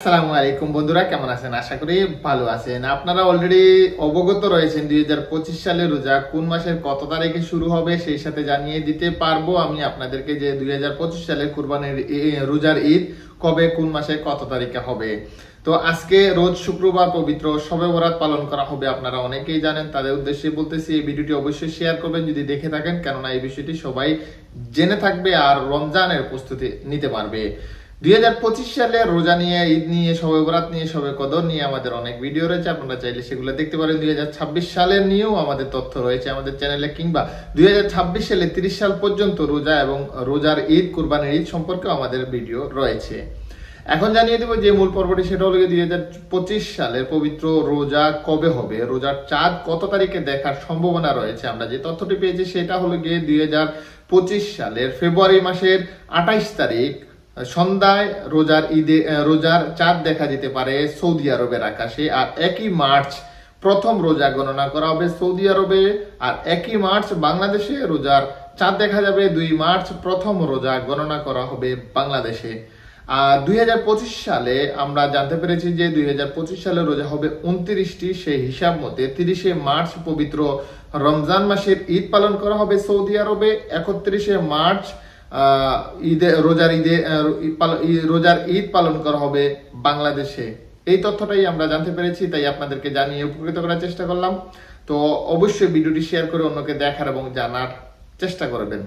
আসসালামু আলাইকুম বন্ধুরা, কেমন আছেন? আশা করি ভালো আছেন। আপনারা অলরেডি অবগত রয়েছেন 2025 সালের রোজা কোন মাসের কত তারিখে শুরু হবে, সেই সাথে জানিয়ে দিতে পারবো আমি আপনাদেরকে যে 2025 সালের কুরবানির রোজার ঈদ কবে, কোন মাসে, কত তারিখে হবে। তো আজকে রোজ শুক্রবার পবিত্র শবে বরাত পালন করা হবে। আপনারা অনেকেই জানেন, তাদের উদ্দেশ্যে বলতেছি এই ভিডিওটি অবশ্যই শেয়ার করবেন যদি দেখে থাকেন, কেননা এই বিষয়টি সবাই জেনে থাকবে আর রমজানের প্রস্তুতি নিতে পারবে। 2025 সালে রোজা নিয়ে, ঈদ নিয়ে, শবে বরাত নিয়ে, শবে কদর নিয়ে আমাদের অনেক ভিডিও রয়েছে, আপনারা চাইলে সেগুলো দেখতে পারেন। 2026 সালের নিয়েও আমাদের তথ্য রয়েছে আমাদের চ্যানেলে, কিংবা 2026 সালে 30 সাল পর্যন্ত রোজা এবং রোজার ঈদ, কুরবানির ঈদ সম্পর্কেও আমাদের ভিডিও রয়েছে। এখন জানিয়ে দেবো যে মূল পর্বটি, সেটা হলো 2025 সালের পবিত্র রোজা কবে হবে, রোজার চাঁদ কত তারিখে দেখার সম্ভাবনা রয়েছে। আমরা যে তথ্যটি পেয়েছি সেটা হলো গিয়ে 2025 সালের ফেব্রুয়ারি মাসের 28 তারিখ সন্ধ্যায় রোজার চাঁদ দেখা যেতে পারে সৌদি আরবের আকাশে। আর 1 মার্চ প্রথম রোজা গণনা করা হবে সৌদি আরবে, আর 1 মার্চ বাংলাদেশে রোজার চাঁদ দেখা যাবে। 2 মার্চ প্রথম রোজা গণনা করা হবে বাংলাদেশে। আর 2025 সালে আমরা জানতে পেরেছি যে 2025 সালে রোজা হবে 29টি। সেই হিসাব মতে 30 মার্চ পবিত্র রমজান মাসের ঈদ পালন করা হবে সৌদি আরবে। 31 মার্চ রোজার ঈদ পালন করা হবে বাংলাদেশে। এই তথ্যটাই আমরা জানতে পেরেছি, তাই আপনাদেরকে জানিয়ে উপকৃত করার চেষ্টা করলাম। তো অবশ্যই ভিডিওটি শেয়ার করে অন্যকে দেখার এবং জানার চেষ্টা করবেন।